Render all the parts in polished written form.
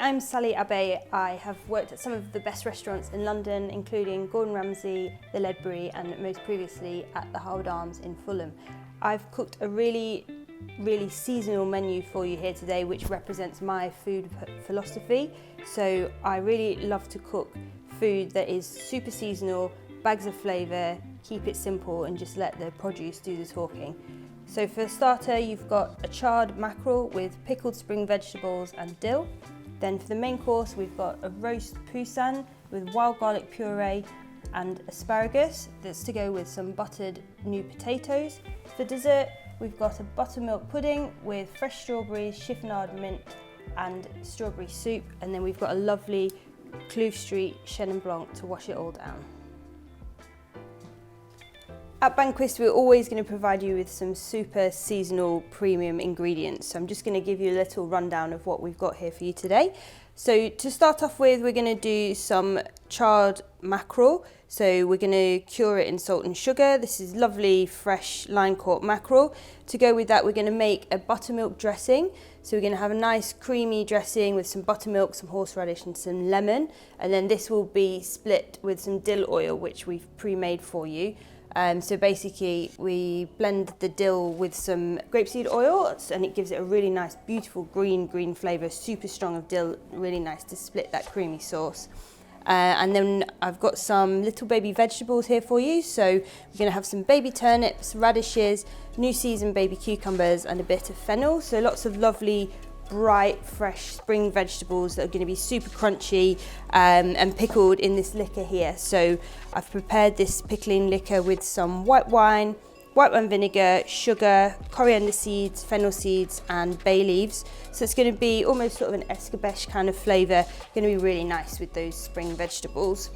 I'm Sally Abbey. I have worked at some of the best restaurants in London, including Gordon Ramsay, the Ledbury, and most previously at the Harwood Arms in Fulham. I've cooked a really seasonal menu for you here today, which represents my food philosophy. So I really love to cook food that is super seasonal, bags of flavour, keep it simple and just let the produce do the talking. So for a starter, you've got a charred mackerel with pickled spring vegetables and dill. Then for the main course, we've got a roast poussin with wild garlic puree and asparagus. That's to go with some buttered new potatoes. For dessert, we've got a buttermilk pudding with fresh strawberries, chiffonade mint and strawberry soup. And then we've got a lovely Clough Street Chenin Blanc to wash it all down. At Banquist, we're always going to provide you with some super seasonal premium ingredients. So I'm just going to give you a little rundown of what we've got here for you today. So to start off with, we're going to do some charred mackerel. So we're going to cure it in salt and sugar. This is lovely, fresh, line-caught mackerel. To go with that, we're going to make a buttermilk dressing. So we're going to have a nice creamy dressing with some buttermilk, some horseradish and some lemon. And then this will be split with some dill oil, which we've pre-made for you. So basically we blend the dill with some grapeseed oil and it gives it a really nice, beautiful green flavour, super strong of dill, really nice to split that creamy sauce. And then I've got some little baby vegetables here for you. So we're going to have some baby turnips, radishes, new season baby cucumbers and a bit of fennel. So lots of lovely, bright, fresh spring vegetables that are going to be super crunchy and pickled in this liquor here. So I've prepared this pickling liquor with some white wine vinegar, sugar, coriander seeds, fennel seeds and bay leaves. So it's going to be almost sort of an escabeche kind of flavour, going to be really nice with those spring vegetables.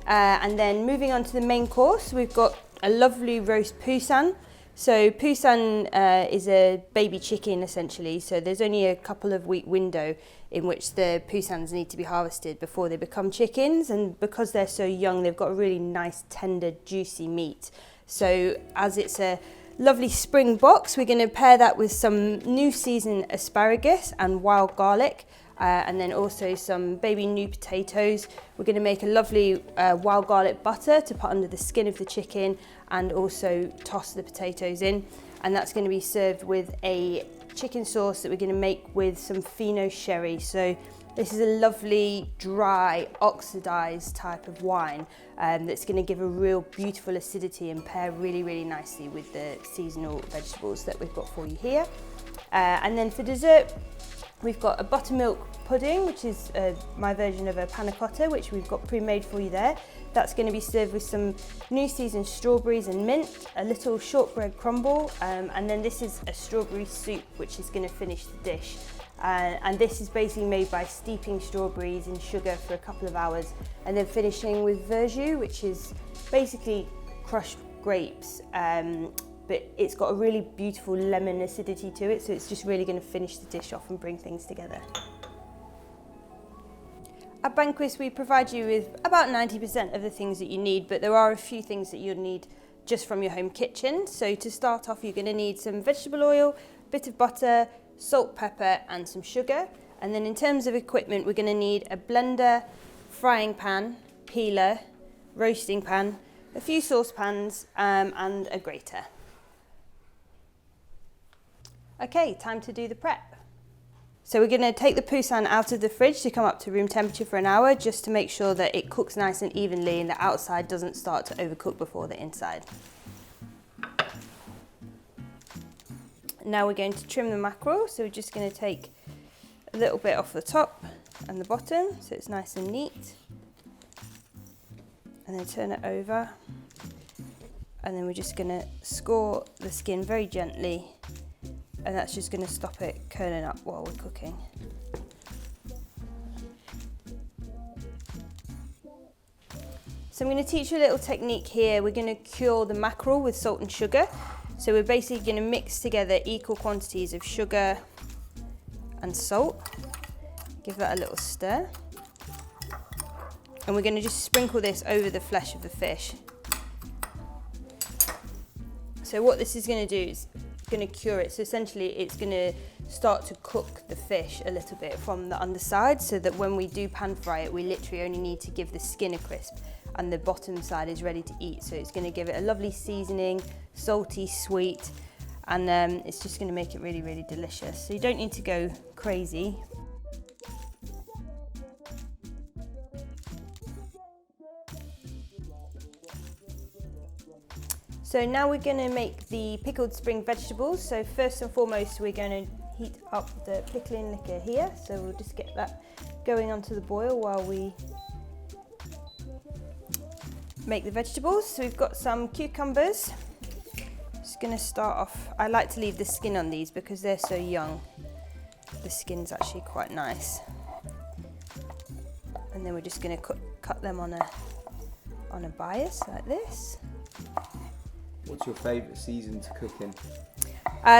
And then moving on to the main course, we've got a lovely roast poussin. So poussin is a baby chicken essentially, so there's only a couple of week window in which the poussins need to be harvested before they become chickens, and because they're so young they've got a really nice tender juicy meat. So as it's a lovely spring box, we're going to pair that with some new season asparagus and wild garlic. And then also some baby new potatoes. We're going to make a lovely wild garlic butter to put under the skin of the chicken and also toss the potatoes in. And that's going to be served with a chicken sauce that we're going to make with some Fino sherry. So this is a lovely, dry, oxidized type of wine that's going to give a real beautiful acidity and pair really nicely with the seasonal vegetables that we've got for you here. And then for dessert, we've got a buttermilk pudding, which is my version of a panna cotta, which we've got pre-made for you there. That's going to be served with some new season strawberries and mint, a little shortbread crumble, and then this is a strawberry soup, which is going to finish the dish. And this is basically made by steeping strawberries in sugar for a couple of hours and then finishing with verjus, which is basically crushed grapes. But it's got a really beautiful lemon acidity to it, so it's just really going to finish the dish off and bring things together. At Banquist, we provide you with about 90% of the things that you need, but there are a few things that you'll need just from your home kitchen. So to start off, you're going to need some vegetable oil, a bit of butter, salt, pepper and some sugar. And then in terms of equipment, we're going to need a blender, frying pan, peeler, roasting pan, a few saucepans and a grater. Okay, time to do the prep. So we're going to take the poussin out of the fridge to come up to room temperature for an hour, just to make sure that it cooks nice and evenly and the outside doesn't start to overcook before the inside. Now we're going to trim the mackerel, so we're just going to take a little bit off the top and the bottom so it's nice and neat. And then turn it over. And then we're just going to score the skin very gently. And that's just going to stop it curling up while we're cooking. So I'm going to teach you a little technique here. We're going to cure the mackerel with salt and sugar. So we're basically going to mix together equal quantities of sugar and salt. Give that a little stir. And we're going to just sprinkle this over the flesh of the fish. So what this is going to do is going to cure it. So essentially it's going to start to cook the fish a little bit from the underside, so that when we do pan fry it, we literally only need to give the skin a crisp and the bottom side is ready to eat. So it's going to give it a lovely seasoning, salty, sweet, and it's just going to make it really, really delicious. So you don't need to go crazy. So now we're going to make the pickled spring vegetables. So first and foremost, we're going to heat up the pickling liquor here. So we'll just get that going onto the boil while we make the vegetables. So we've got some cucumbers. Just going to start off, I like to leave the skin on these because they're so young. The skin's actually quite nice. And then we're just going to cut them on a bias like this. What's your favourite season to cook in?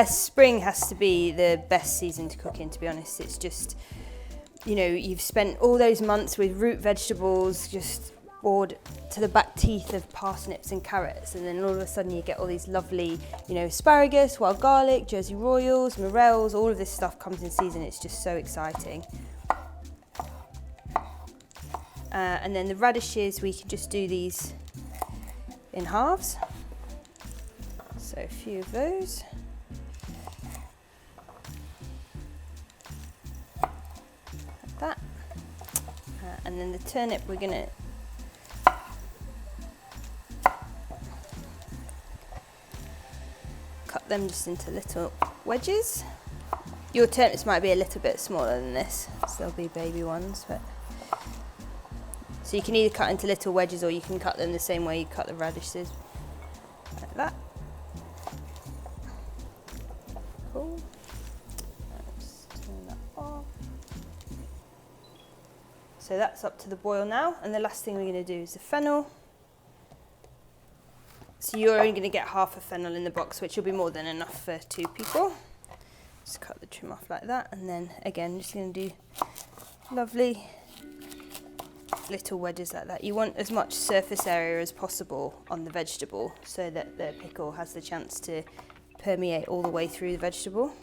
Spring has to be the best season to cook in, to be honest. It's just, you know, you've spent all those months with root vegetables, just bored to the back teeth of parsnips and carrots, and then all of a sudden you get all these lovely, you know, asparagus, wild garlic, Jersey Royals, morels, all of this stuff comes in season. It's just so exciting. And then the radishes, we can just do these in halves. So a few of those. Like that. And then the turnip, we're going to cut them just into little wedges. Your turnips might be a little bit smaller than this, so they'll be baby ones. But so you can either cut into little wedges or you can cut them the same way you cut the radishes, like that. Cool. Let's turn that off. So that's up to the boil now, and the last thing we're going to do is the fennel. So you're only going to get half a fennel in the box, which will be more than enough for 2 people. Just cut the trim off like that, and then again just going to do lovely little wedges like that. You want as much surface area as possible on the vegetable so that the pickle has the chance to permeate all the way through the vegetable.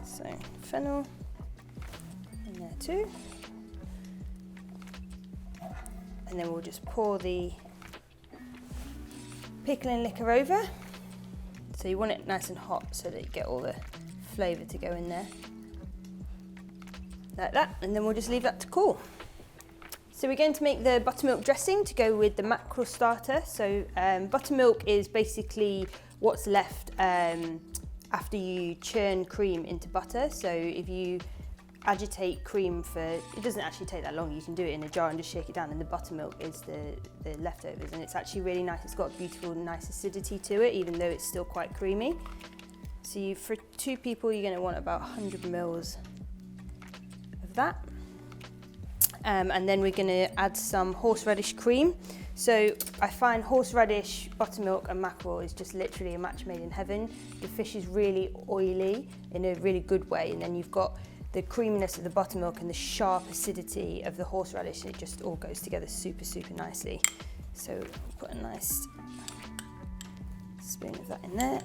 So fennel in there too. And then we'll just pour the pickling liquor over. So you want it nice and hot so that you get all the flavour to go in there. Like that, and then we'll just leave that to cool. So we're going to make the buttermilk dressing to go with the mackerel starter. So buttermilk is basically what's left after you churn cream into butter. So if you agitate cream for, it doesn't actually take that long, you can do it in a jar and just shake it down, and the buttermilk is the leftovers, and it's actually really nice. It's got a beautiful, nice acidity to it, even though it's still quite creamy. So for 2 people, you're going to want about 100 mils of that. And then we're going to add some horseradish cream. So I find horseradish, buttermilk and mackerel is just literally a match made in heaven. The fish is really oily in a really good way, and then you've got the creaminess of the buttermilk and the sharp acidity of the horseradish, and it just all goes together super, super nicely. So put a nice spoon of that in there.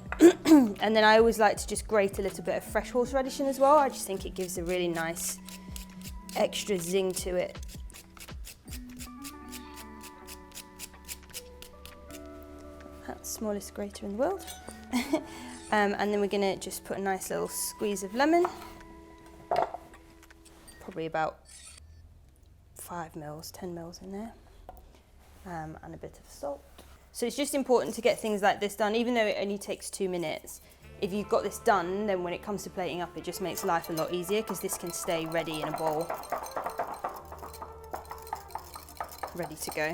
And then I always like to just grate a little bit of fresh horseradish in as well. I just think it gives a really nice extra zing to it. That's the smallest grater in the world. And then we're going to just put a nice little squeeze of lemon, probably about 5 mils, 10 mils in there, and a bit of salt. So it's just important to get things like this done, even though it only takes 2 minutes. If you've got this done, then when it comes to plating up, it just makes life a lot easier, because this can stay ready in a bowl, ready to go.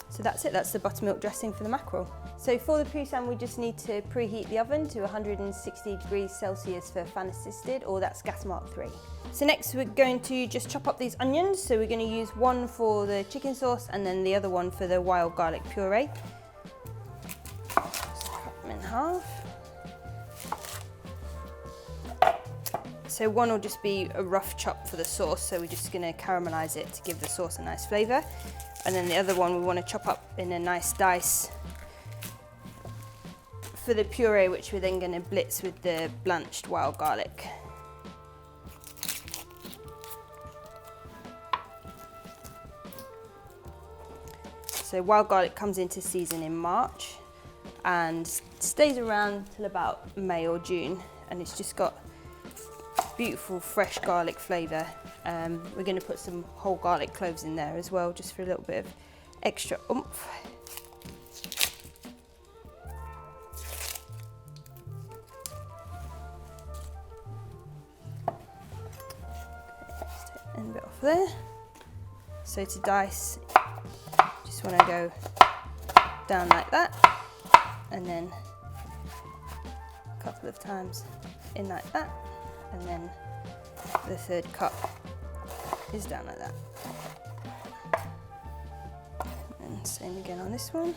So that's it, that's the buttermilk dressing for the mackerel. So for the Poussin, we just need to preheat the oven to 160 degrees Celsius for fan assisted, or that's gas mark 3. So next we're going to just chop up these onions. So we're going to use one for the chicken sauce and then the other one for the wild garlic puree. Just cut them in half. So one will just be a rough chop for the sauce, so we're just going to caramelize it to give the sauce a nice flavour. And then the other one we want to chop up in a nice dice for the puree, which we're then going to blitz with the blanched wild garlic. So wild garlic comes into season in March and stays around till about May or June, and it's just got beautiful fresh garlic flavour. We're going to put some whole garlic cloves in there as well, just for a little bit of extra oomph. And a bit off there. So to dice, just want to go down like that, and then a couple of times in like that, and then the third cup is down like that. And same again on this one.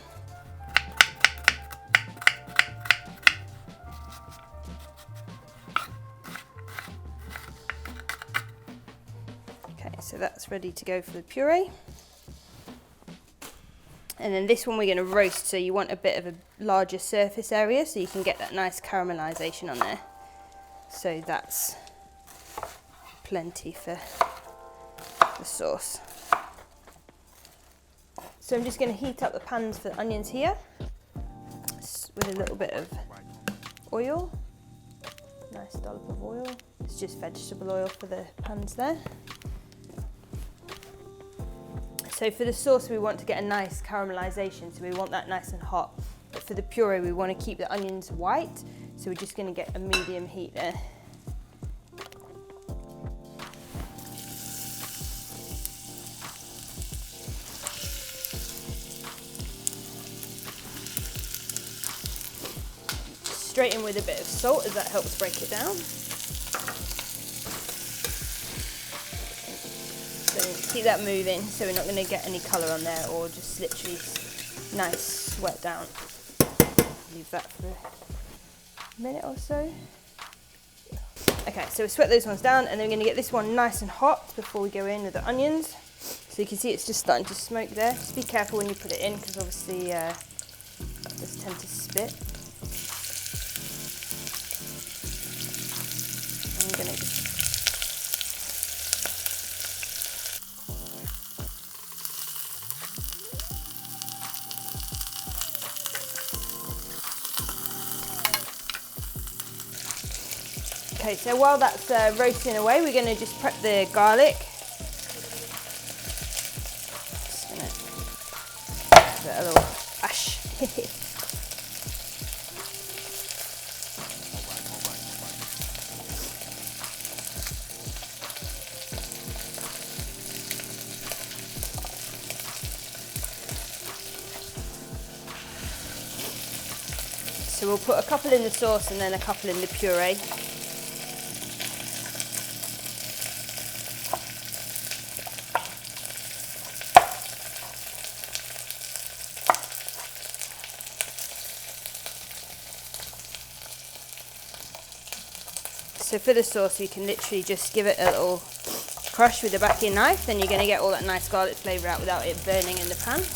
Okay, so that's ready to go for the puree. And then this one we're going to roast, so you want a bit of a larger surface area so you can get that nice caramelisation on there. So that's plenty for the sauce. So I'm just going to heat up the pans for the onions here with a little bit of oil, nice dollop of oil. It's just vegetable oil for the pans there. So for the sauce we want to get a nice caramelisation, so we want that nice and hot. But for the puree we want to keep the onions white, so we're just going to get a medium heat there. Straight in with a bit of salt, as that helps break it down. So keep that moving, so we're not going to get any colour on there, or just literally nice sweat down. Leave that for a minute or so. Okay, so we sweat those ones down, and then we're going to get this one nice and hot before we go in with the onions. So you can see it's just starting to smoke there. Just be careful when you put it in, because obviously it does tend to spit. I'm going to just Okay, so while that's roasting away, we're going to just prep the garlic. Just going to give it a little ash. So we'll put a couple in the sauce and then a couple in the puree. So for the sauce, you can literally just give it a little crush with the back of your knife, then you're going to get all that nice garlic flavour out without it burning in the pan. You're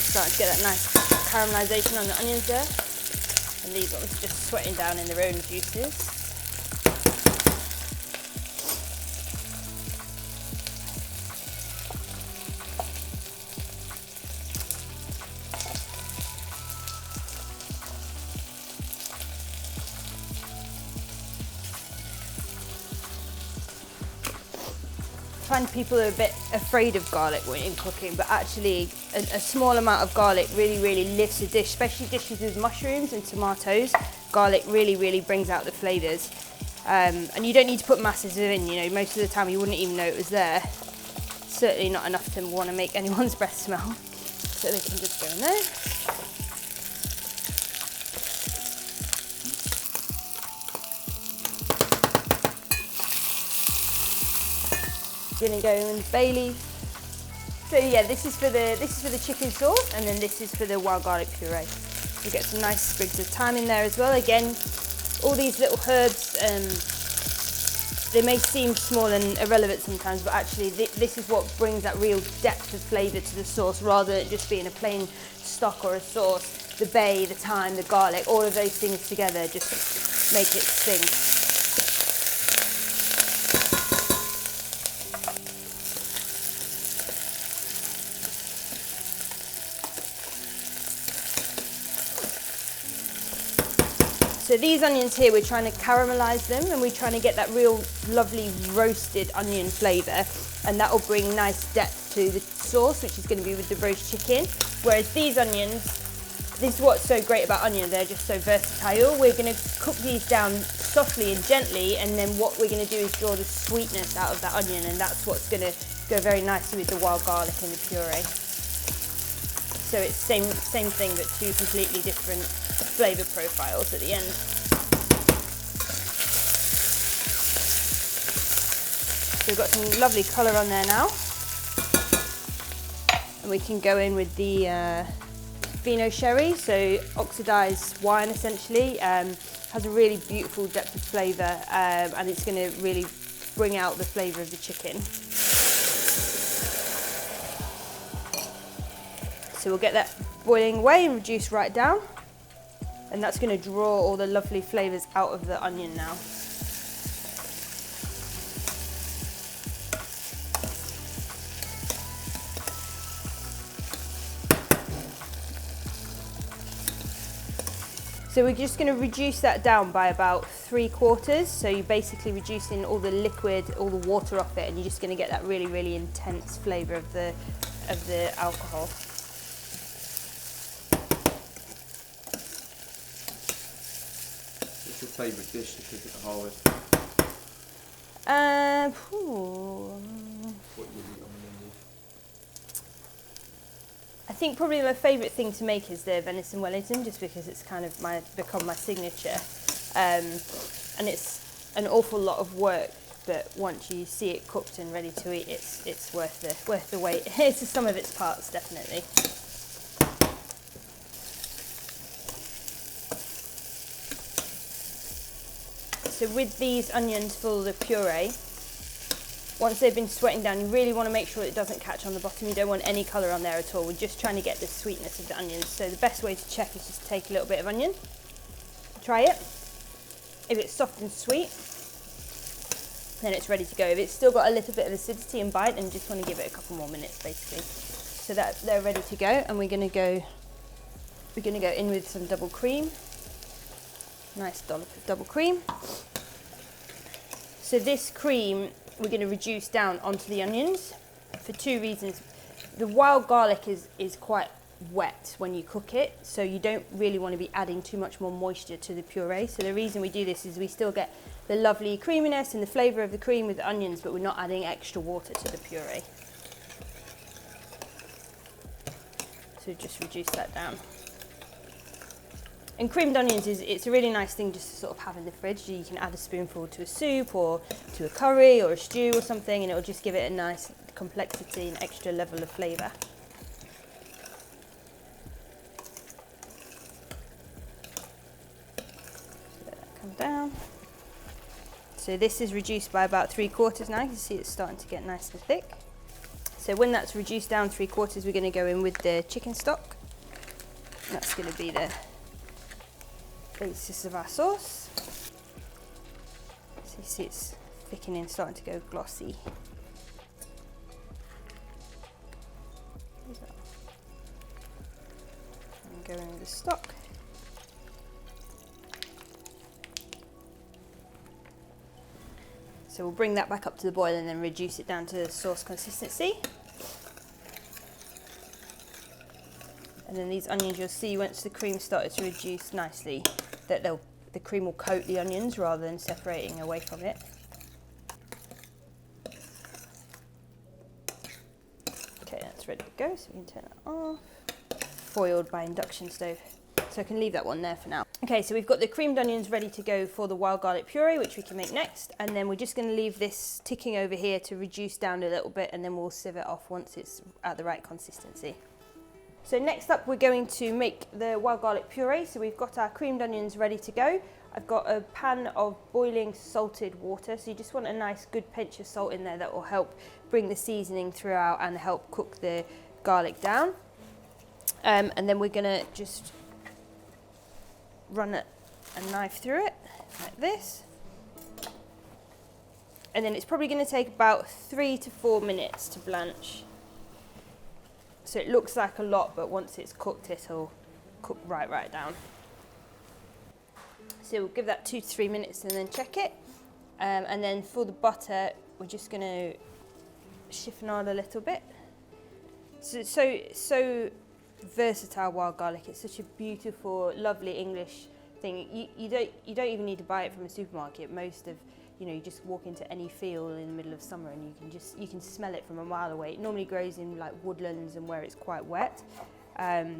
starting to get that nice caramelisation on the onions there, and these ones are just sweating down in their own juices. I find people are a bit afraid of garlic when in cooking, but actually a small amount of garlic really lifts a dish, especially dishes with mushrooms and tomatoes. Garlic really brings out the flavours, and you don't need to put masses in. You know, most of the time you wouldn't even know it was there. Certainly not enough to want to make anyone's breath smell, so they can just go in there. Gonna go in with bay leaf. So yeah, this is for the chicken sauce, and then this is for the wild garlic puree. We'll get some nice sprigs of thyme in there as well. Again, all these little herbs, they may seem small and irrelevant sometimes, but actually this is what brings that real depth of flavour to the sauce, rather than it just being a plain stock or a sauce. The bay, the thyme, the garlic, all of those things together just make it sing. So these onions here, we're trying to caramelise them, and we're trying to get that real lovely roasted onion flavour, and that will bring nice depth to the sauce, which is going to be with the roast chicken. Whereas these onions, this is what's so great about onions, they're just so versatile. We're going to cook these down softly and gently, and then what we're going to do is draw the sweetness out of that onion, and that's what's going to go very nicely with the wild garlic and the puree. So it's same thing, but two completely different flavour profiles at the end. So we've got some lovely colour on there now. And we can go in with the Vino Sherry, so oxidised wine essentially. Has a really beautiful depth of flavour, and it's going to really bring out the flavour of the chicken. So we'll get that boiling away and reduce right down, and that's going to draw all the lovely flavours out of the onion now. So we're just going to reduce that down by about 3/4. So you're basically reducing all the liquid, all the water off it, and you're just going to get that really, really intense flavour of the alcohol. What's your favourite dish to cook at the Harwood? What you eat on the menu? I think probably my favourite thing to make is the venison Wellington, just because it's kind of become my signature, and it's an awful lot of work, but once you see it cooked and ready to eat, it's worth the wait. It's the sum of its parts, definitely. So with these onions for the puree, once they've been sweating down, you really want to make sure it doesn't catch on the bottom. You don't want any colour on there at all. We're just trying to get the sweetness of the onions. So the best way to check is just take a little bit of onion, try it. If it's soft and sweet, then it's ready to go. If it's still got a little bit of acidity and bite, then you just want to give it a couple more minutes basically. So that they're ready to go, and we're going to go in with some double cream. Nice dollop of double cream. So this cream we're going to reduce down onto the onions for two reasons. The wild garlic is quite wet when you cook it, so you don't really want to be adding too much more moisture to the puree. So the reason we do this is we still get the lovely creaminess and the flavour of the cream with the onions, but we're not adding extra water to the puree. So just reduce that down. And creamed onions it's a really nice thing just to sort of have in the fridge. You can add a spoonful to a soup or to a curry or a stew or something, and it'll just give it a nice complexity and extra level of flavour. Let that come down. So this is reduced by about 3/4 now. You can see it's starting to get nice and thick. So when that's reduced down 3/4, we're going to go in with the chicken stock. That's going to be the basis of our sauce. So you see it's thickening, starting to go glossy. And go in with the stock. So we'll bring that back up to the boil and then reduce it down to sauce consistency. And then these onions, you'll see once the cream started to reduce nicely, that the cream will coat the onions rather than separating away from it. Okay, that's ready to go, so we can turn that off. Foiled by induction stove, so I can leave that one there for now. Okay, so we've got the creamed onions ready to go for the wild garlic puree, which we can make next, and then we're just going to leave this ticking over here to reduce down a little bit, and then we'll sieve it off once it's at the right consistency. So next up we're going to make the wild garlic puree. So we've got our creamed onions ready to go. I've got a pan of boiling salted water, so you just want a nice good pinch of salt in there that will help bring the seasoning throughout and help cook the garlic down. And then we're going to just run a knife through it like this. And then it's probably going to take about 3 to 4 minutes to blanch. So it looks like a lot, but once it's cooked, it'll cook right down. So we'll give that 2 to 3 minutes and then check it. And then for the butter, we're just going to chiffonade a little bit. So versatile wild garlic. It's such a beautiful, lovely English thing. You don't even need to buy it from a supermarket. Most of, you just walk into any field in the middle of summer and you can smell it from a mile away. It normally grows in like woodlands and where it's quite wet.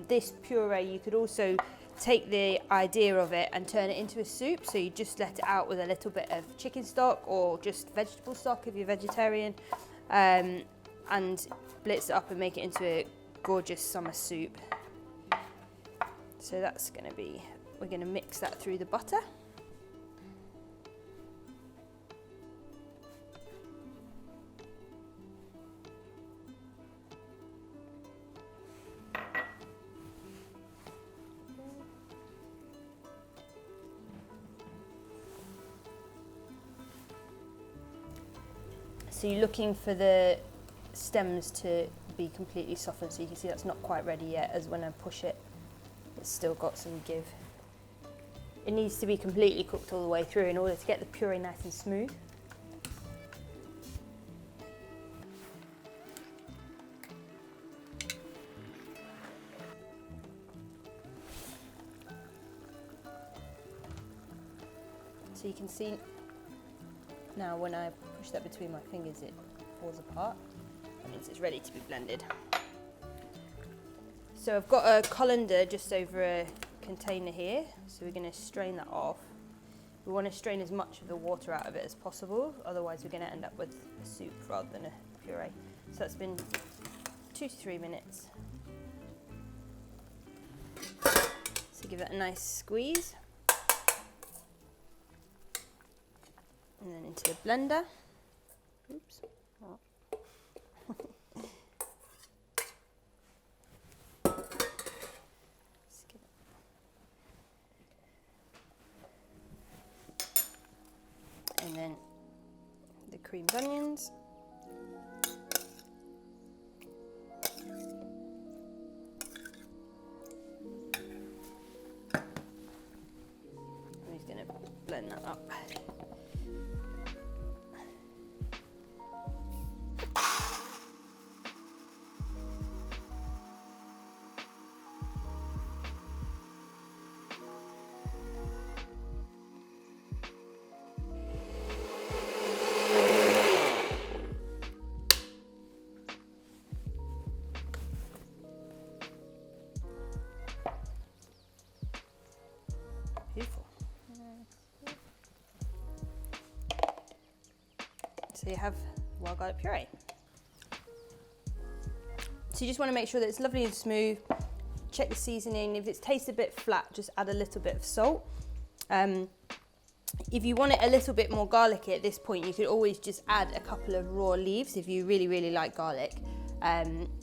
This puree, you could also take the idea of it and turn it into a soup. So you just let it out with a little bit of chicken stock or just vegetable stock if you're vegetarian, and blitz it up and make it into a gorgeous summer soup. So that's going to be, we're going to mix that through the butter. So you're looking for the stems to be completely softened, so you can see that's not quite ready yet, as when I push it, it's still got some give. It needs to be completely cooked all the way through in order to get the puree nice and smooth. So you can see now when I push that between my fingers, it falls apart. That means it's ready to be blended. So I've got a colander just over a container here, so we're going to strain that off. We want to strain as much of the water out of it as possible, otherwise we're going to end up with a soup rather than a puree. So that's been 2 to 3 minutes. So give that a nice squeeze. And then into the blender. Oops. Oh. And then the creamed onions. I'm just going to blend that up. Beautiful. So you have wild garlic puree. So you just want to make sure that it's lovely and smooth. Check the seasoning. If it tastes a bit flat, just add a little bit of salt. If you want it a little bit more garlicky at this point, you could always just add a couple of raw leaves if you really like garlic,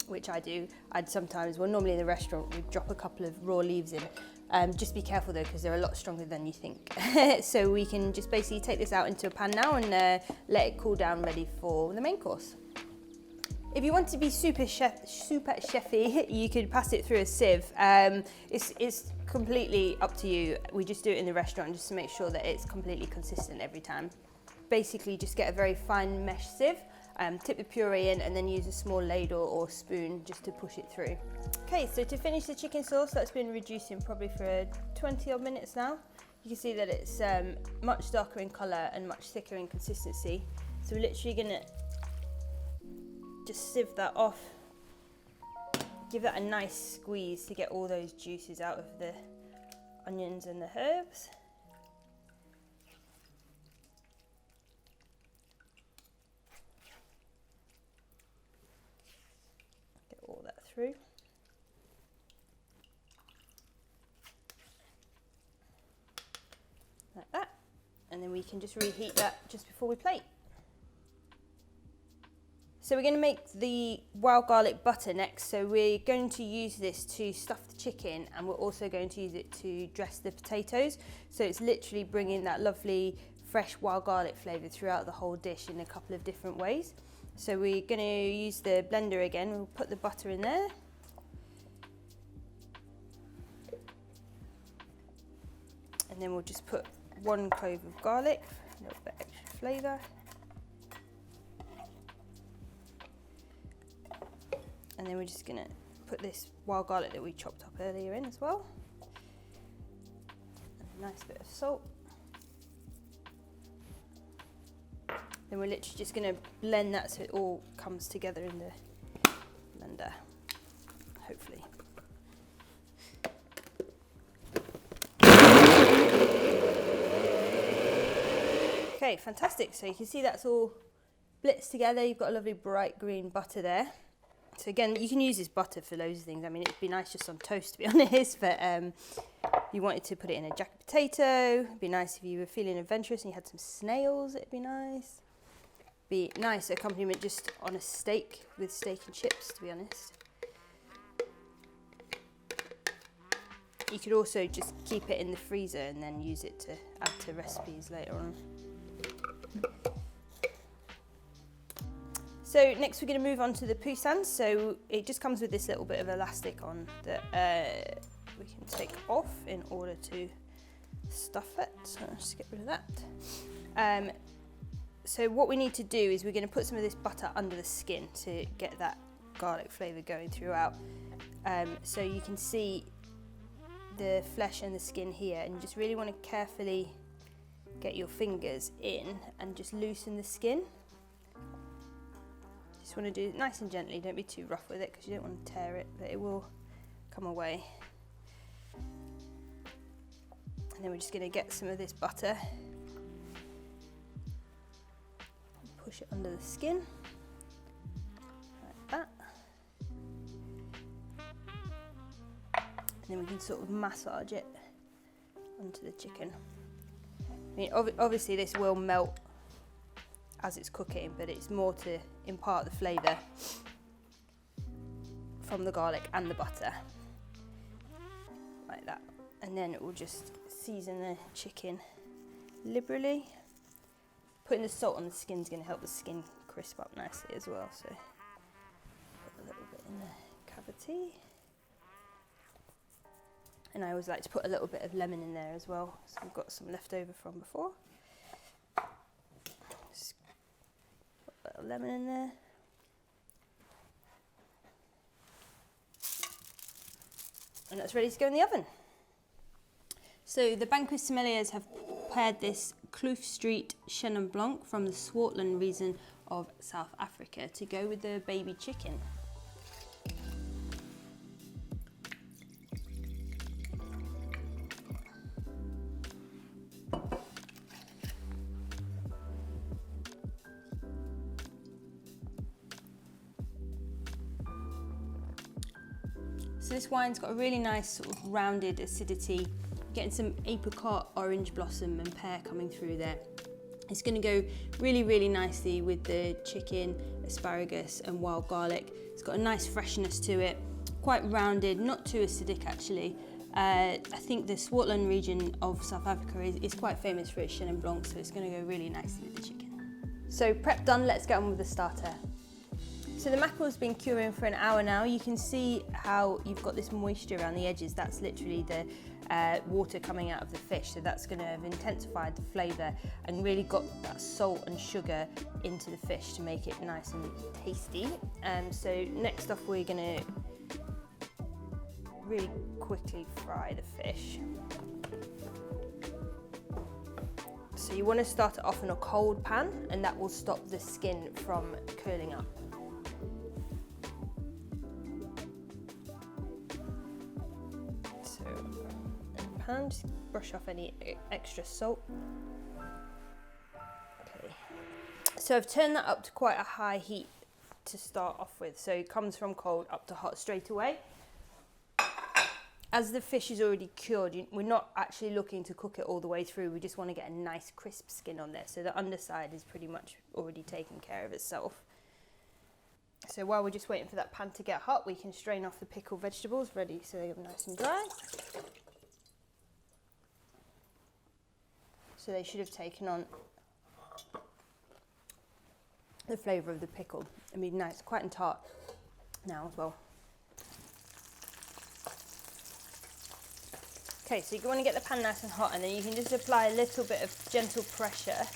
which I do. I'd sometimes, well, normally in the restaurant, we drop a couple of raw leaves in. Just be careful though, because they're a lot stronger than you think. So we can just basically take this out into a pan now and let it cool down, ready for the main course. If you want to be super chefy, you could pass it through a sieve. It's completely up to you. We just do it in the restaurant just to make sure that it's completely consistent every time. Basically, just get a very fine mesh sieve, tip the puree in, and then use a small ladle or spoon just to push it through. Okay, so to finish the chicken sauce, that's been reducing probably for 20 odd minutes now. You can see that it's much darker in colour and much thicker in consistency. So we're literally gonna just sieve that off, give that a nice squeeze to get all those juices out of the onions and the herbs. Get all that through. then we can just reheat that just before we plate. So we're going to make the wild garlic butter next. So we're going to use this to stuff the chicken, and we're also going to use it to dress the potatoes. So it's literally bringing that lovely fresh wild garlic flavour throughout the whole dish in a couple of different ways. So we're going to use the blender again. We'll put the butter in there. And then we'll just put 1 clove of garlic, a little bit extra flavour. And then we're just going to put this wild garlic that we chopped up earlier in as well. And a nice bit of salt. Then we're literally just going to blend that so it all comes together in the blender, hopefully. Okay, fantastic. So you can see that's all blitzed together. You've got a lovely bright green butter there. So again, you can use this butter for loads of things. I mean, it'd be nice just on toast, to be honest, but you wanted to put it in a jacket potato. It'd be nice if you were feeling adventurous and you had some snails, it'd be nice. Be nice accompaniment just on a steak with steak and chips, to be honest. You could also just keep it in the freezer and then use it to add to recipes later on. So next we're going to move on to the Poussin. So it just comes with this little bit of elastic on that we can take off in order to stuff it. So I'll just get rid of that. So what we need to do is we're going to put some of this butter under the skin to get that garlic flavour going throughout. So you can see the flesh and the skin here, and you just really want to carefully get your fingers in and just loosen the skin. Just want to do it nice and gently, don't be too rough with it because you don't want to tear it, but it will come away. And then we're just going to get some of this butter, push it under the skin, like that. And then we can sort of massage it onto the chicken. I mean, obviously this will melt as it's cooking, but it's more to impart the flavour from the garlic and the butter, like that. And then it will just season the chicken liberally. Putting the salt on the skin is going to help the skin crisp up nicely as well, so put a little bit in the cavity. And I always like to put a little bit of lemon in there as well, so we've got some left over from before. Just put a little lemon in there. And that's ready to go in the oven. So the Banquist sommeliers have prepared this Kloof Street Chenin Blanc from the Swartland region of South Africa to go with the baby chicken. So this wine's got a really nice sort of rounded acidity, getting some apricot, orange blossom and pear coming through there. It's going to go really, really nicely with the chicken, asparagus and wild garlic. It's got a nice freshness to it, quite rounded, not too acidic actually. I think the Swartland region of South Africa is quite famous for its Chenin Blanc, so it's going to go really nicely with the chicken. So prep done, let's get on with the starter. So the mackerel's been curing for an hour now. You can see how you've got this moisture around the edges. That's literally the water coming out of the fish. So that's going to have intensified the flavour and really got that salt and sugar into the fish to make it nice and tasty. So next off we're going to really quickly fry the fish. So you want to start it off in a cold pan, and that will stop the skin from curling up. Pan, just brush off any extra salt. Okay, so I've turned that up to quite a high heat to start off with, so it comes from cold up to hot straight away. as the fish is already cured, we're not actually looking to cook it all the way through. We just want to get a nice crisp skin on there, so the underside is pretty much already taken care of itself. So while we're just waiting for that pan to get hot, we can strain off the pickled vegetables ready so they're nice and dry. So they should have taken on the flavour of the pickle. I mean, nice, quite tart now as well. Okay, so you want to get the pan nice and hot, and then you can just apply a little bit of gentle pressure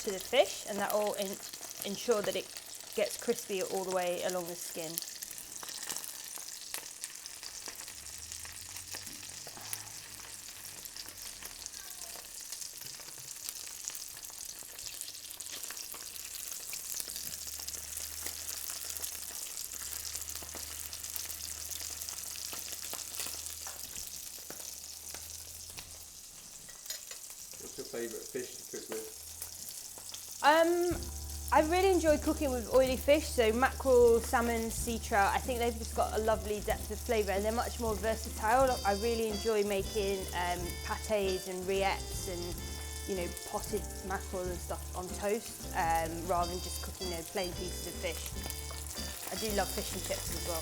to the fish, and that will ensure that it gets crispy all the way along the skin. What's your favourite fish to cook with? I really enjoy cooking with oily fish, so mackerel, salmon, sea trout. I think they've just got a lovely depth of flavour, and they're much more versatile. I really enjoy making pâtés and rillettes and potted mackerel and stuff on toast, rather than just cooking plain pieces of fish. I do love fish and chips as well.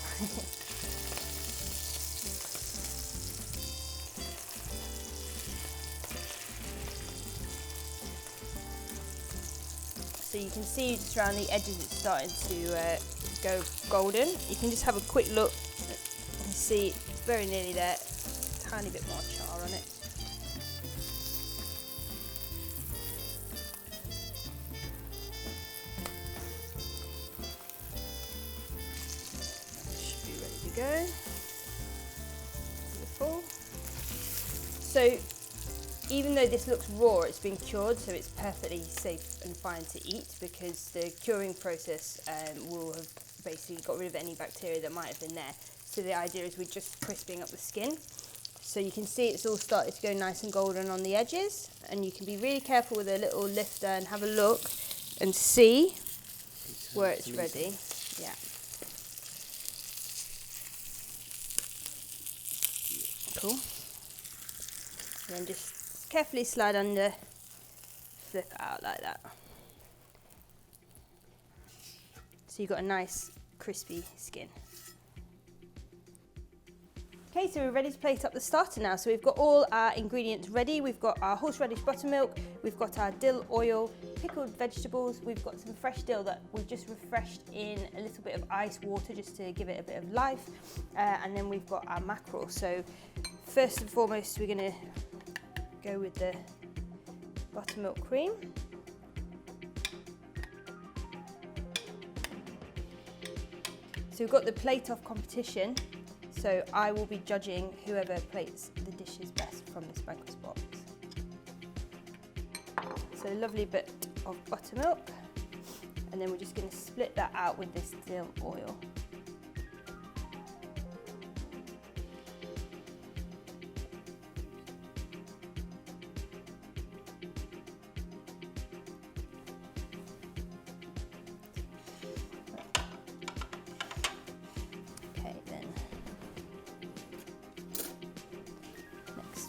So you can see just around the edges it's starting to go golden. You can just have a quick look and see it's very nearly there. A tiny bit more char on it. That should be ready to go. Beautiful. So even though this looks raw, it's been cured, so it's perfectly safe and fine to eat, because the curing process will have basically got rid of any bacteria that might have been there. So the idea is we're just crisping up the skin. So you can see it's all started to go nice and golden on the edges, and you can be really careful with a little lifter and have a look and see where it's ready. Yeah. Cool. And then just carefully slide under, flip it out like that. So you've got a nice crispy skin. Okay, so we're ready to plate up the starter now. So we've got all our ingredients ready. We've got our horseradish buttermilk, we've got our dill oil, pickled vegetables, we've got some fresh dill that we've just refreshed in a little bit of ice water just to give it a bit of life, and then we've got our mackerel. So first and foremost, we're going to go with the buttermilk cream. So we've got the plate off competition, so I will be judging whoever plates the dishes best from this Banquist box. So a lovely bit of buttermilk, and then we're just going to split that out with this dill oil.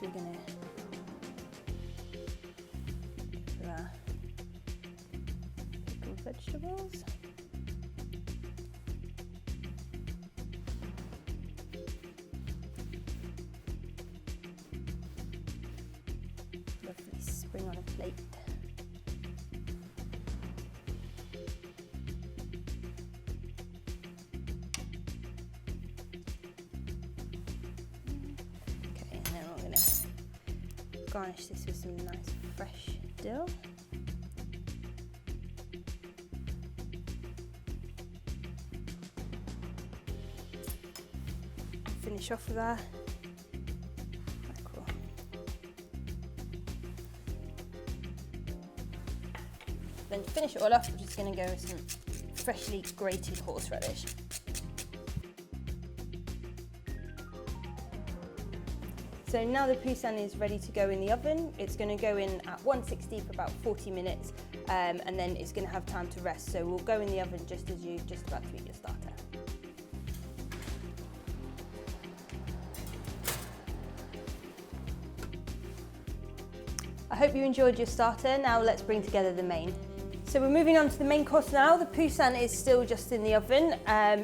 We're going to put our pickled vegetables. Lovely spring on a plate. Garnish this with some nice fresh dill. Finish off with our mackerel. Then to finish it all off, we're just going to go with some freshly grated horseradish. So now the poussin is ready to go in the oven. It's going to go in at 160 for about 40 minutes, and then it's going to have time to rest. So we'll go in the oven just as you're just about to eat your starter. I hope you enjoyed your starter. Now let's bring together the main. So we're moving on to the main course now. The Poussin is still just in the oven.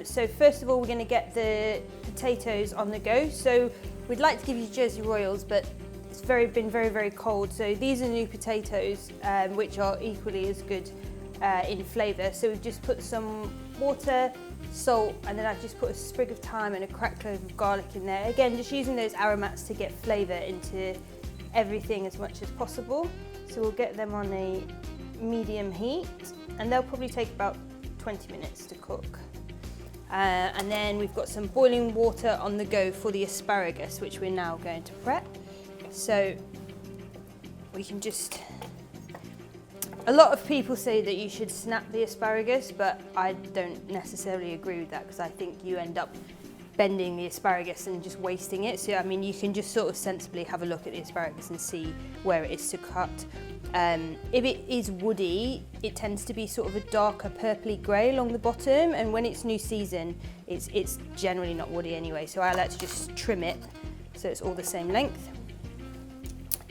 So first of all, we're going to get the potatoes on the go. So we'd like to give you Jersey Royals, but it's been very cold. So these are new potatoes, which are equally as good in flavour. So we've just put some water, salt, and then I've just put a sprig of thyme and a cracked clove of garlic in there. Again, just using those aromats to get flavour into everything as much as possible. So we'll get them on a medium heat, and they'll probably take about 20 minutes to cook. And then we've got some boiling water on the go for the asparagus, which we're now going to prep. So we can just, a lot of people say that you should snap the asparagus, but I don't necessarily agree with that, because I think you end up bending the asparagus and just wasting it. So I mean, you can just sort of sensibly have a look at the asparagus and see where it is to cut. If it is woody, it tends to be sort of a darker purpley grey along the bottom, and when it's new season, it's generally not woody anyway, so I like to just trim it so it's all the same length.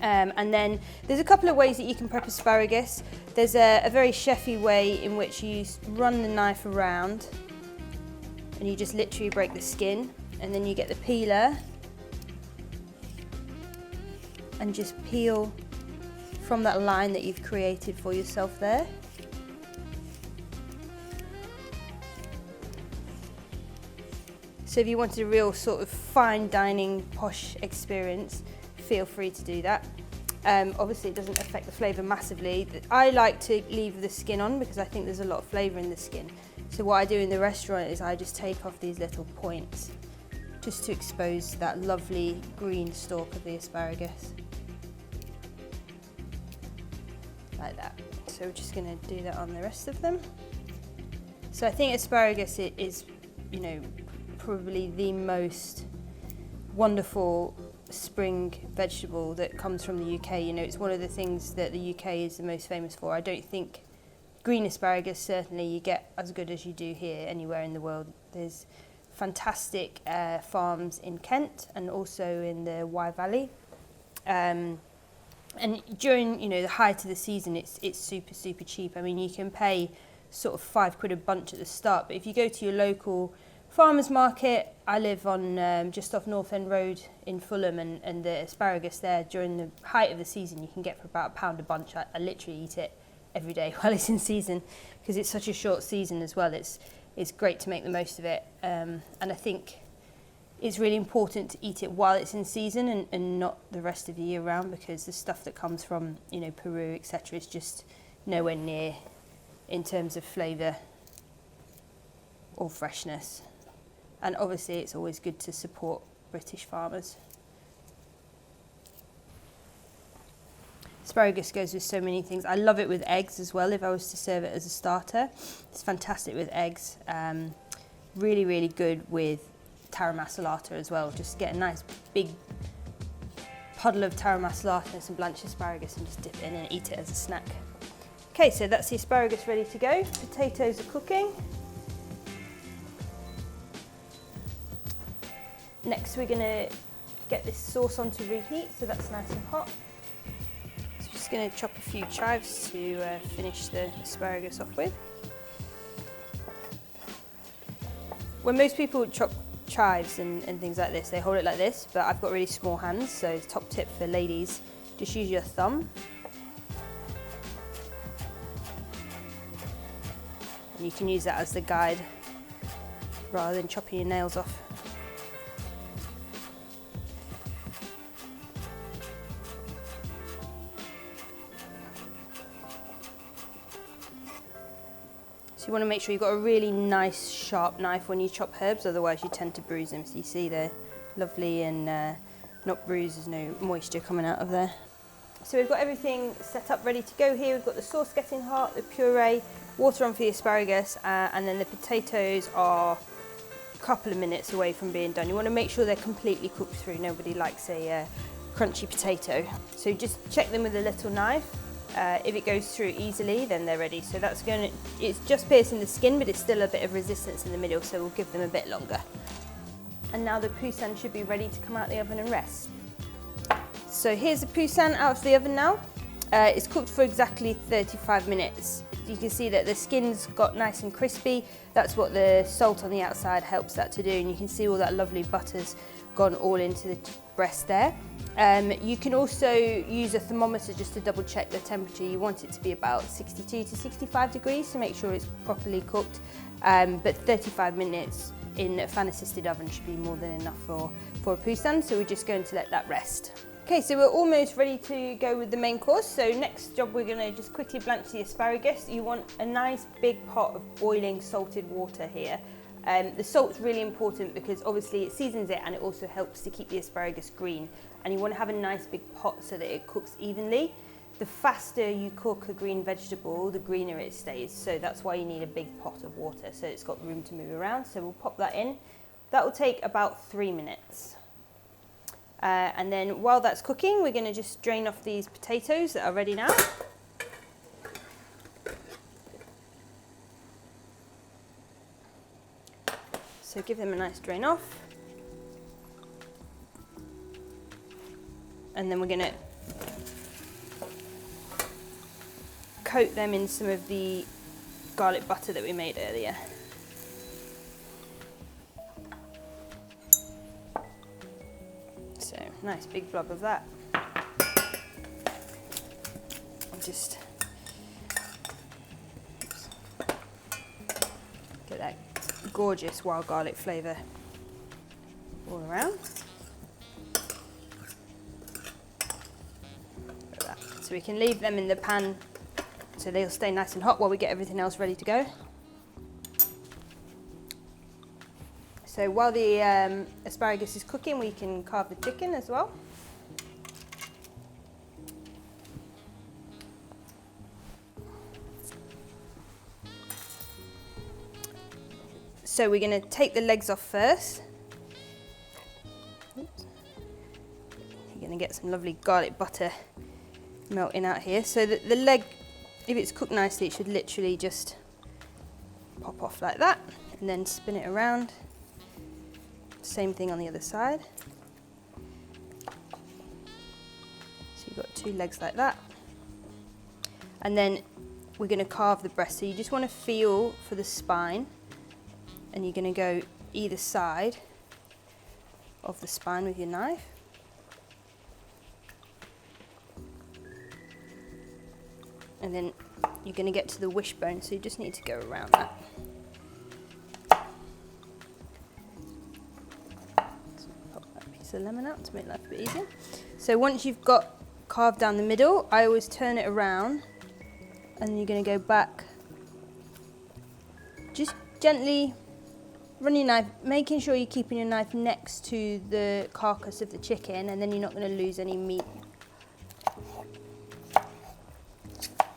And then there's a couple of ways that you can prep asparagus. There's a very chefy way in which you run the knife around and you just literally break the skin, and then you get the peeler and just peel from that line that you've created for yourself there. So if you wanted a real sort of fine dining posh experience, feel free to do that. Obviously it doesn't affect the flavour massively. I like to leave the skin on because I think there's a lot of flavour in the skin. So what I do in the restaurant is I just take off these little points just to expose that lovely green stalk of the asparagus. Like that. So we're just going to do that on the rest of them. So I think asparagus is, you know, probably the most wonderful spring vegetable that comes from the UK. You know, it's one of the things that the UK is the most famous for. I don't think green asparagus, certainly, you get as good as you do here anywhere in the world. There's fantastic farms in Kent and also in the Wye Valley. And during, you know, the height of the season, it's super cheap. I mean, you can pay sort of £5 a bunch at the start, but if you go to your local farmer's market, I live on just off North End Road in Fulham, and the asparagus there during the height of the season you can get for about £1 a bunch. I literally eat it every day while it's in season, because it's such a short season as well. It's great to make the most of it, and I think it's really important to eat it while it's in season and not the rest of the year round, because the stuff that comes from, you know, Peru, etc., is just nowhere near in terms of flavour or freshness. And obviously it's always good to support British farmers. Asparagus goes with so many things. I love it with eggs as well if I was to serve it as a starter. It's fantastic with eggs. Really good with tara masalata as well. Just get a nice big puddle of tara masalata and some blanched asparagus and just dip it in and eat it as a snack. Okay, so that's the asparagus ready to go. Potatoes are cooking. Next we're going to get this sauce on to reheat, so that's nice and hot. So we're just going to chop a few chives to finish the asparagus off with. When most people chop chives and things like this, they hold it like this, but I've got really small hands, so top tip for ladies, just use your thumb. And you can use that as the guide rather than chopping your nails off. So you want to make sure you've got a really nice sharp knife when you chop herbs, otherwise you tend to bruise them. So you see they're lovely and not bruised, there's no moisture coming out of there. So we've got everything set up ready to go here. We've got the sauce getting hot, the puree, water on for the asparagus, and then the potatoes are a couple of minutes away from being done. You want to make sure they're completely cooked through. Nobody likes a crunchy potato. So just check them with a little knife. If it goes through easily, then they're ready. So that's it's just piercing the skin, but it's still a bit of resistance in the middle, so we'll give them a bit longer. And now the Poussin should be ready to come out the oven and rest. So here's the Poussin out of the oven now. It's cooked for exactly 35 minutes. You can see that the skin's got nice and crispy. That's what the salt on the outside helps that to do, and you can see all that lovely butter's gone all into the breast there. You can also use a thermometer just to double check the temperature. You want it to be about 62 to 65 degrees to make sure it's properly cooked, but 35 minutes in a fan assisted oven should be more than enough for a Poussin, so we're just going to let that rest. Okay, so we're almost ready to go with the main course. So next job, we're going to just quickly blanch the asparagus. You want a nice big pot of boiling salted water here. The salt's really important because obviously it seasons it and it also helps to keep the asparagus green. And you want to have a nice big pot so that it cooks evenly. The faster you cook a green vegetable, the greener it stays. So that's why you need a big pot of water, so it's got room to move around. So we'll pop that in. That will take about 3 minutes. And then while that's cooking, we're going to just drain off these potatoes that are ready now. So give them a nice drain off. And then we're going to coat them in some of the garlic butter that we made earlier. So nice big blob of that. Just get that gorgeous wild garlic flavour all around. Like that. So we can leave them in the pan so they'll stay nice and hot while we get everything else ready to go. So while the asparagus is cooking, we can carve the chicken as well. So we're going to take the legs off first. Oops. You're going to get some lovely garlic butter melting out here. So that the leg, if it's cooked nicely, it should literally just pop off like that, and then spin it around. Same thing on the other side. So you've got 2 legs like that. And then we're going to carve the breast. So you just want to feel for the spine, and you're going to go either side of the spine with your knife. And then you're going to get to the wishbone, so you just need to go around that. The lemon out to make life a bit easier. So once you've got carved down the middle, I always turn it around, and you're going to go back. Just gently run your knife, making sure you're keeping your knife next to the carcass of the chicken, and then you're not going to lose any meat.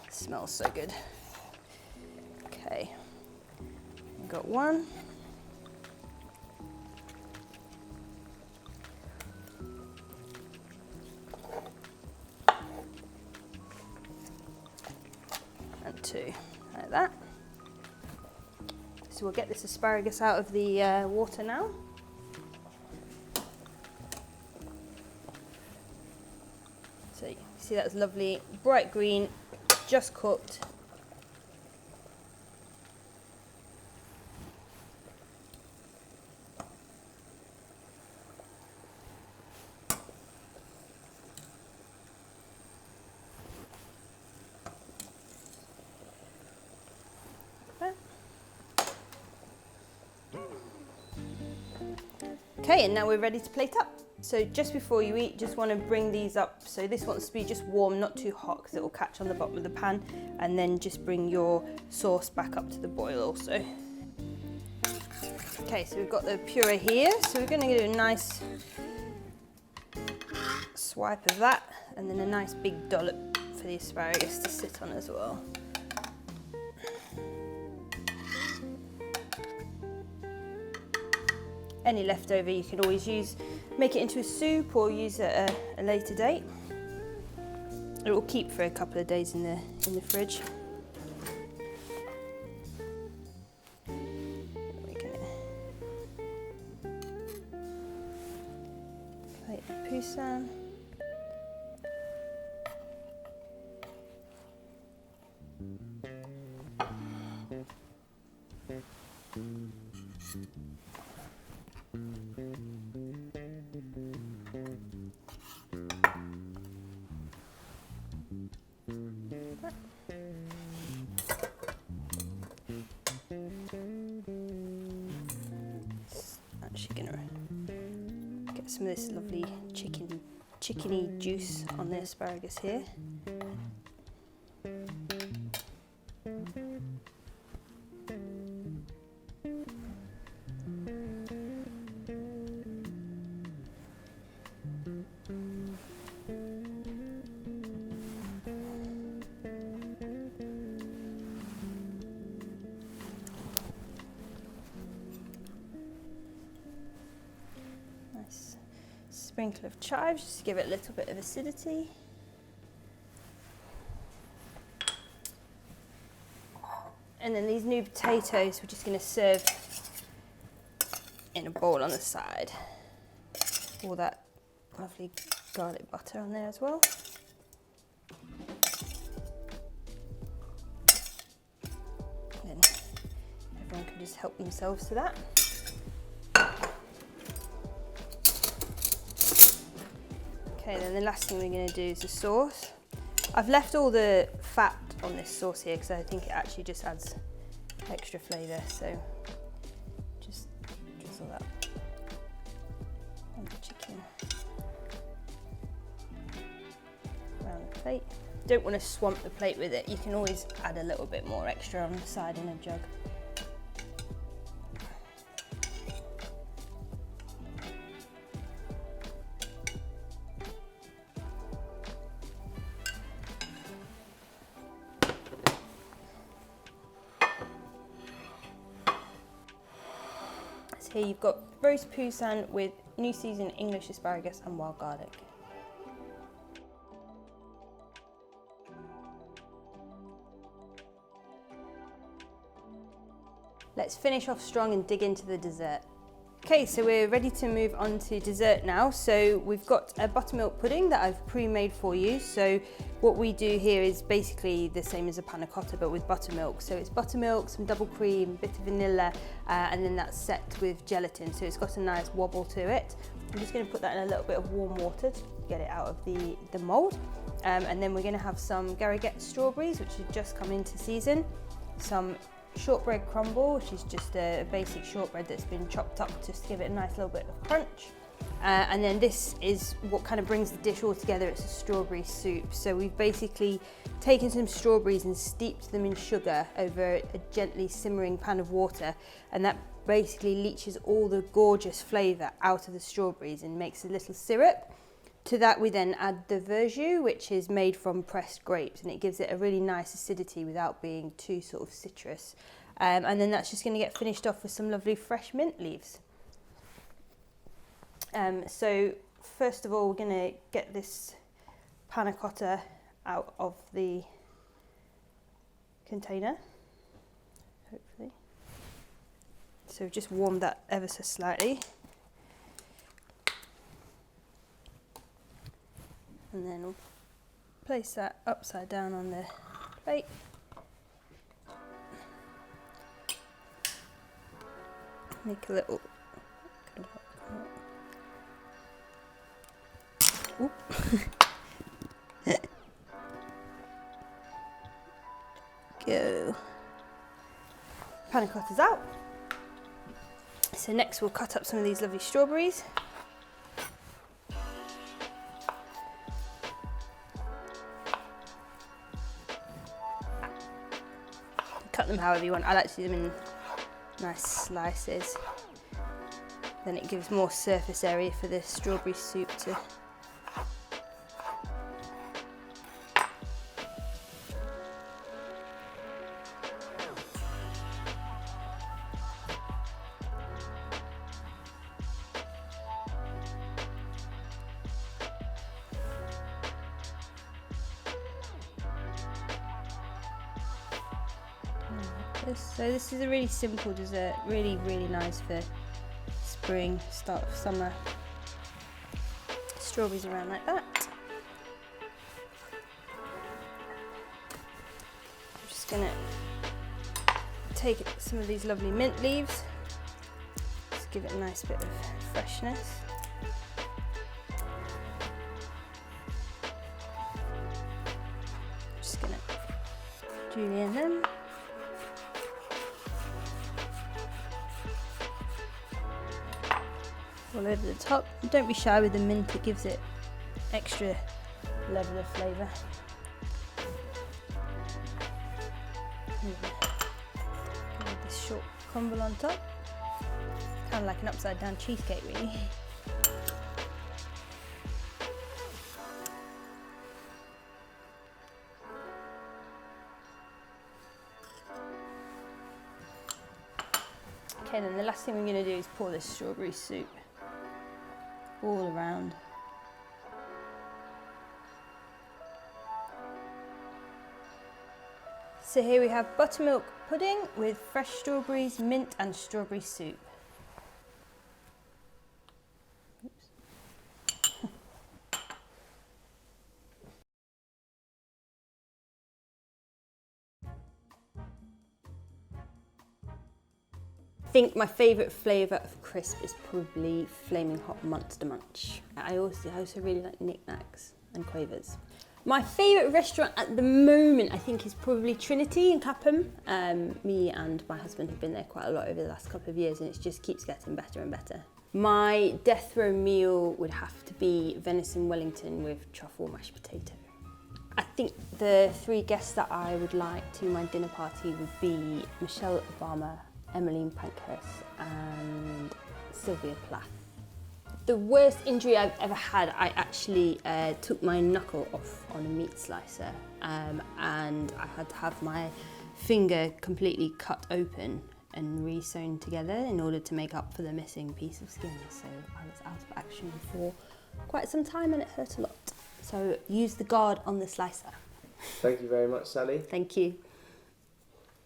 Smells so good. Okay, I've got one. And 2, like that. So we'll get this asparagus out of the water now. So you see that's lovely, bright green, just cooked. Okay, and now we're ready to plate up. So just before you eat, just want to bring these up. So this wants to be just warm, not too hot, because it will catch on the bottom of the pan. And then just bring your sauce back up to the boil also. Okay, so we've got the puree here. So we're going to do a nice swipe of that, and then a nice big dollop for the asparagus to sit on as well. Any leftover you can always use, make it into a soup or use it at a later date. It will keep for a couple of days in the fridge. We're gonna plate the Poussin. Actually gonna get some of this lovely chickeny juice on the asparagus here. Nice sprinkle of chives just to give it a little bit of acidity. And then these new potatoes we're just going to serve in a bowl on the side. All that lovely garlic butter on there as well. And then everyone can just help themselves to that. Okay, then the last thing we're going to do is the sauce. I've left all the fat on this sauce here because I think it actually just adds extra flavour, so just drizzle that on the chicken around the plate. Don't want to swamp the plate with it, you can always add a little bit more extra on the side in a jug. Here you've got roast Poussin with new season English asparagus and wild garlic. Let's finish off strong and dig into the dessert. Okay, so we're ready to move on to dessert now. So we've got a buttermilk pudding that I've pre-made for you. So what we do here is basically the same as a panna cotta, but with buttermilk. So it's buttermilk, some double cream, a bit of vanilla, and then that's set with gelatin. So it's got a nice wobble to it. I'm just going to put that in a little bit of warm water to get it out of the mould. And then we're going to have some Garriguette strawberries, which have just come into season, some shortbread crumble, which is just a basic shortbread that's been chopped up just to give it a nice little bit of crunch. And then this is what kind of brings the dish all together. It's a strawberry soup. So we've basically taken some strawberries and steeped them in sugar over a gently simmering pan of water, and that basically leaches all the gorgeous flavour out of the strawberries and makes a little syrup. To that we then add the verjus, which is made from pressed grapes, and it gives it a really nice acidity without being too sort of citrus. And then that's just going to get finished off with some lovely fresh mint leaves. So first of all we're going to get this panna cotta out of the container, hopefully. So just warm that ever so slightly. And then we'll place that upside down on the plate. Make a little... Oop. Go. Panna cotta's out. So next we'll cut up some of these lovely strawberries. Cut them however you want. I like to do them in nice slices. Then it gives more surface area for the strawberry soup to... So this is a really simple dessert, really nice for spring, start of summer. Strawberries around like that. I'm just going to take some of these lovely mint leaves, just give it a nice bit of freshness. Just gonna julienne them. All over the top. Don't be shy with the mint, it gives it extra level of flavour. Give this short crumble on top. Kind of like an upside down cheesecake really. Okay, then the last thing we're going to do is pour this strawberry soup all around. So here we have buttermilk pudding with fresh strawberries, mint and strawberry soup. Oops. I think my favourite flavour of crisp is probably Flaming Hot Monster Munch. I also really like knickknacks and quavers. My favourite restaurant at the moment I think is probably Trinity in Clapham. Me and my husband have been there quite a lot over the last couple of years and it just keeps getting better and better. My death row meal would have to be venison Wellington with truffle mashed potato. I think the 3 guests that I would like to my dinner party would be Michelle Obama, Emmeline Pankhurst and Sylvia Plath. The worst injury I've ever had, I actually took my knuckle off on a meat slicer and I had to have my finger completely cut open and re-sewn together in order to make up for the missing piece of skin. So I was out of action for quite some time and it hurt a lot. So use the guard on the slicer. Thank you very much, Sally. Thank you.